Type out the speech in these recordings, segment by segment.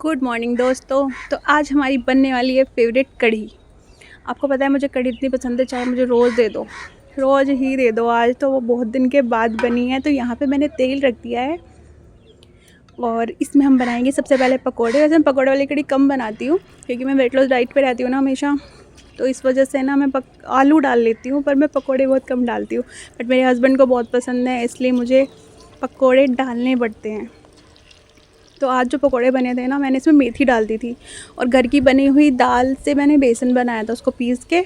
Good morning दोस्तों। तो आज हमारी बनने वाली है फेवरेट कढ़ी। आपको पता है मुझे कढ़ी इतनी पसंद है, चाहे मुझे रोज़ दे दो, रोज़ ही दे दो। आज तो वो बहुत दिन के बाद बनी है। तो यहाँ पे मैंने तेल रख दिया है और इसमें हम बनाएंगे सबसे पहले पकोड़े। वैसे मैं पकोड़े वाली कढ़ी कम बनाती हूँ क्योंकि मैं वेट लॉस डाइट पे रहती हूँ ना हमेशा, तो इस वजह से ना मैं आलू डाल लेती हूँ, पर मैं पकोड़े बहुत कम डालती हूँ। बट मेरे हस्बैंड को बहुत पसंद है, इसलिए मुझे पकोड़े डालने पड़ते हैं। तो आज जो पकोड़े बने थे ना, मैंने इसमें मेथी डाल दी थी और घर की बनी हुई दाल से मैंने बेसन बनाया था उसको पीस के।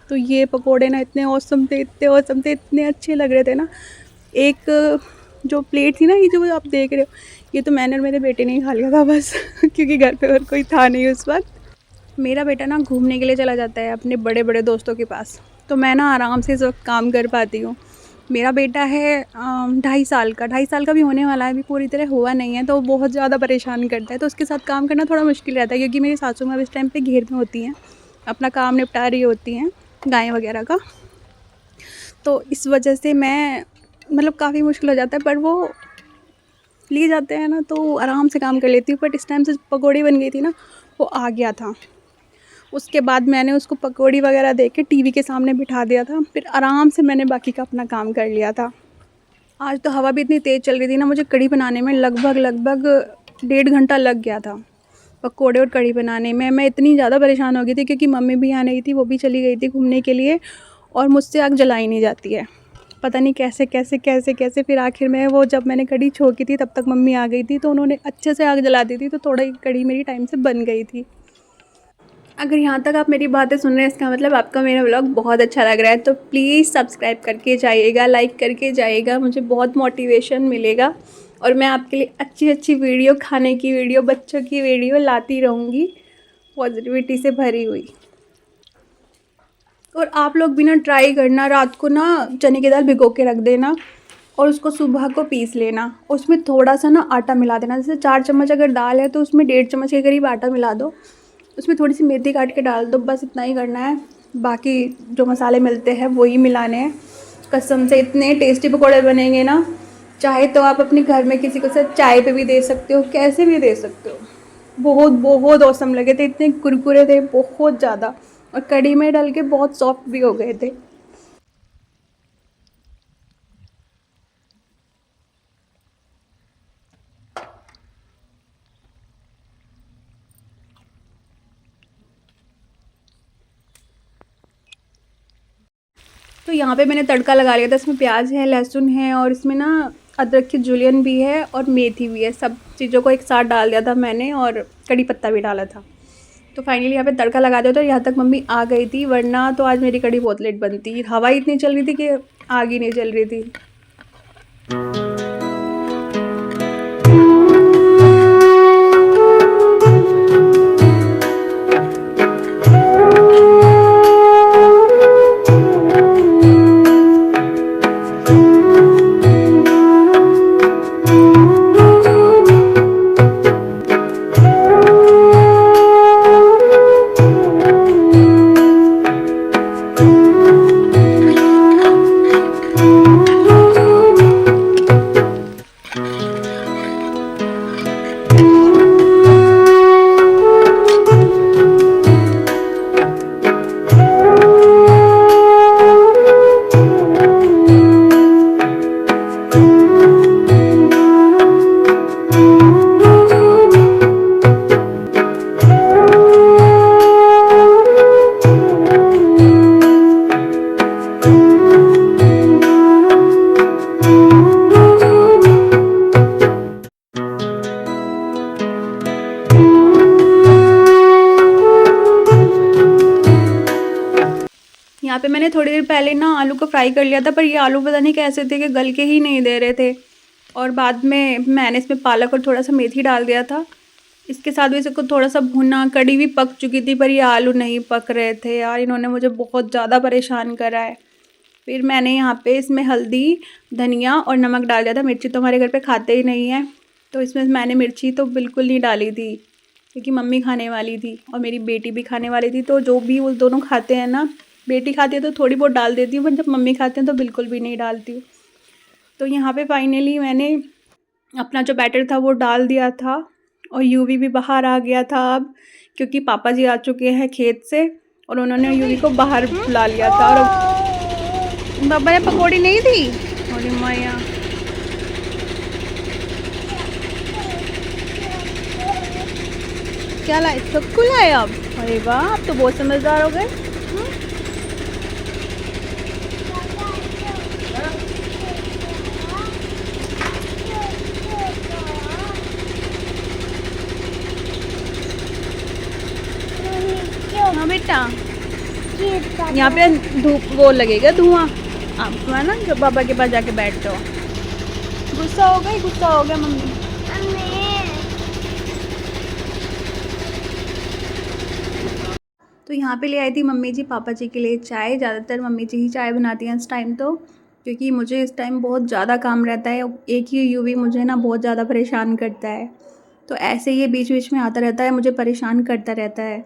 तो ये पकोड़े ना इतने औसम थे, इतने औसम थे, इतने अच्छे लग रहे थे ना। एक जो प्लेट थी ना, ये जो आप देख रहे हो, ये तो मैंने और मेरे बेटे ने ही खा लिया था बस क्योंकि घर पे और कोई था नहीं उस वक्त। मेरा बेटा ना घूमने के लिए चला जाता है अपने बड़े बड़े दोस्तों के पास, तो मैं ना आराम से इस वक्त काम कर पाती हूँ। मेरा बेटा है 2.5 साल का, 2.5 साल का भी होने वाला है, अभी पूरी तरह हुआ नहीं है। तो वो बहुत ज़्यादा परेशान करता है, तो उसके साथ काम करना थोड़ा मुश्किल रहता है क्योंकि मेरी सासू माँ इस टाइम पे घेर में होती हैं, अपना काम निपटा रही होती हैं गाय वगैरह का। तो इस वजह से मैं मतलब काफ़ी मुश्किल हो जाता है, पर वो लिए जाते हैं ना तो आराम से काम कर लेती हूँ। बट इस टाइम से पकौड़ी बन गई थी ना, वो आ गया था। उसके बाद मैंने उसको पकौड़ी वगैरह दे के टीवी के सामने बिठा दिया था, फिर आराम से मैंने बाकी का अपना काम कर लिया था। आज तो हवा भी इतनी तेज़ चल रही थी ना, मुझे कढ़ी बनाने में लगभग लगभग 1.5 घंटा लग गया था। पकोड़े और कढ़ी बनाने में मैं इतनी ज़्यादा परेशान हो गई थी क्योंकि मम्मी भी यहाँ नहीं थी, वो भी चली गई थी घूमने के लिए और मुझसे आग जलाई नहीं जाती है। पता नहीं कैसे कैसे कैसे कैसे फिर आखिर में वो जब मैंने कढ़ी छोंकी थी तब तक मम्मी आ गई थी, तो उन्होंने अच्छे से आग जला दी थी, तो थोड़ा ही कढ़ी मेरी टाइम से बन गई थी। अगर यहाँ तक आप मेरी बातें सुन रहे हैं, इसका मतलब आपका मेरा व्लॉग बहुत अच्छा लग रहा है। तो प्लीज़ सब्सक्राइब करके जाइएगा, लाइक करके जाइएगा, मुझे बहुत मोटिवेशन मिलेगा और मैं आपके लिए अच्छी अच्छी वीडियो, खाने की वीडियो, बच्चों की वीडियो लाती रहूँगी, पॉजिटिविटी से भरी हुई। और आप लोग भी ना ट्राई करना, रात को ना चने की दाल भिगो के रख देना और उसको सुबह को पीस लेना। उसमें थोड़ा सा ना आटा मिला देना, जैसे 4 चम्मच अगर दाल है तो उसमें 1.5 चम्मच के करीब आटा मिला दो, उसमें थोड़ी सी मेथी काट के डाल दो, बस इतना ही करना है। बाकी जो मसाले मिलते हैं वही मिलाने हैं। कसम से इतने टेस्टी पकौड़े बनेंगे ना, चाहे तो आप अपने घर में किसी को साथ चाय पे भी दे सकते हो, कैसे भी दे सकते हो। बहुत बहुत औसम लगे थे, इतने कुरकुरे थे बहुत ज़्यादा, और कढ़ी में डाल के बहुत सॉफ्ट भी हो गए थे। तो यहाँ पे मैंने तड़का लगा लिया था, इसमें प्याज है, लहसुन है और इसमें ना अदरक की जुलियन भी है और मेथी भी है। सब चीज़ों को एक साथ डाल दिया था मैंने और कड़ी पत्ता भी डाला था। तो फाइनली यहाँ पे तड़का लगा दिया। तो यहाँ तक मम्मी आ गई थी, वरना तो आज मेरी कड़ी बहुत लेट बनती। हवा इतनी चल रही थी कि आग ही नहीं जल रही थी। यहाँ पे मैंने थोड़ी देर पहले ना आलू को फ्राई कर लिया था, पर ये आलू पता नहीं कैसे थे कि गल के ही नहीं दे रहे थे। और बाद में मैंने इसमें पालक और थोड़ा सा मेथी डाल दिया था। इसके साथ भी इसको थोड़ा सा भुना, कड़ी भी पक चुकी थी पर ये आलू नहीं पक रहे थे यार, इन्होंने मुझे बहुत ज़्यादा परेशान करा है। फिर मैंने यहाँ पे इसमें हल्दी, धनिया और नमक डाल दिया था। मिर्ची तो हमारे घर पे खाते ही नहीं है, तो इसमें मैंने मिर्ची तो बिल्कुल नहीं डाली थी क्योंकि मम्मी खाने वाली थी और मेरी बेटी भी खाने वाली थी। तो जो भी वो दोनों खाते हैं ना, बेटी खाती है तो थोड़ी बहुत डाल देती हूँ, पर जब मम्मी खाते हैं तो बिल्कुल भी नहीं डालती हूँ। तो यहाँ पे फाइनली मैंने अपना जो बैटर था वो डाल दिया था और यूवी भी बाहर आ गया था अब, क्योंकि पापा जी आ चुके हैं खेत से और उन्होंने यूवी को बाहर बुला लिया था। और बाबा ने पकौड़ी नहीं दी। अरे माया, क्या लाए? सबको लाए आप? अरे वाह, आप तो बहुत समझदार हो गए। हाँ बेटा, यहाँ पे धूप वो लगेगा धुआं आपको, है ना, जब बाबा के पास जाके बैठते हो। गुस्सा हो गई? गुस्सा हो गया मम्मी। तो यहाँ पे ले आई थी मम्मी जी पापा जी के लिए चाय। ज़्यादातर मम्मी जी ही चाय बनाती हैं इस टाइम तो, क्योंकि मुझे इस टाइम बहुत ज़्यादा काम रहता है। एक ही यूवी मुझे ना बहुत ज़्यादा परेशान करता है, तो ऐसे ही ये बीच बीच में आता रहता है, मुझे परेशान करता रहता है।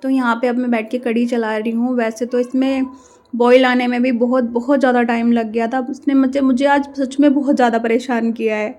तो यहाँ पे अब मैं बैठ के कढ़ी चला रही हूँ। वैसे तो इसमें बॉईल आने में भी बहुत बहुत ज़्यादा टाइम लग गया था। उसने मुझे आज सच में बहुत ज़्यादा परेशान किया है।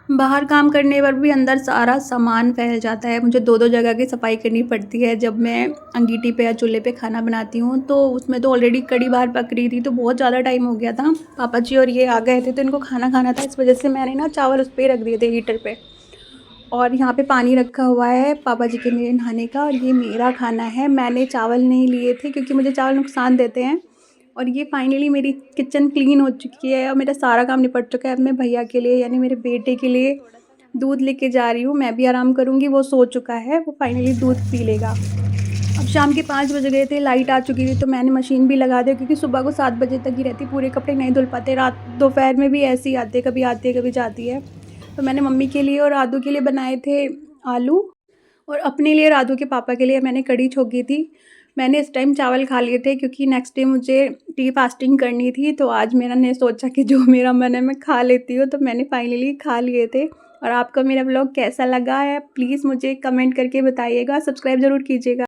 बाहर काम करने पर भी अंदर सारा सामान फैल जाता है। मुझे दो दो जगह की सफाई करनी पड़ती है। जब मैं अंगीठी पे या चूल्हे पे खाना बनाती हूँ तो उसमें तो ऑलरेडी कड़ी बाहर पक रही थी, तो बहुत ज़्यादा टाइम हो गया था। पापा जी और ये आ गए थे तो इनको खाना खाना था, इस वजह से मैंने ना चावल उस पर रख दिए थे हीटर पे। और यहाँ पे पानी रखा हुआ है पापा जी के लिए नहाने का, और ये मेरा खाना है। मैंने चावल नहीं लिए थे क्योंकि मुझे चावल नुकसान देते हैं। और ये फाइनली मेरी किचन क्लीन हो चुकी है और मेरा सारा काम निपट चुका है। अब मैं भैया के लिए यानी मेरे बेटे के लिए दूध लेके जा रही हूँ। मैं भी आराम करूँगी, वो सो चुका है, वो फाइनली दूध पी लेगा। अब शाम के 5 बज गए थे, लाइट आ चुकी थी, तो मैंने मशीन भी लगा दी क्योंकि सुबह को 7 बजे तक ही रहती, पूरे कपड़े नहीं धुल पाते। रात दोपहर में भी ऐसे ही आते, कभी आती है कभी जाती है। तो मैंने मम्मी के लिए और राधू के लिए बनाए थे आलू, और अपने लिए राधू के पापा के लिए मैंने कढ़ी छोकी थी। मैंने इस टाइम चावल खा लिए थे क्योंकि नेक्स्ट डे मुझे टी फास्टिंग करनी थी, तो आज मैंने सोचा कि जो मेरा मन है मैं खा लेती हूँ, तो मैंने फाइनली खा लिए थे। और आपको मेरा ब्लॉग कैसा लगा है प्लीज़ मुझे कमेंट करके बताइएगा, सब्सक्राइब ज़रूर कीजिएगा।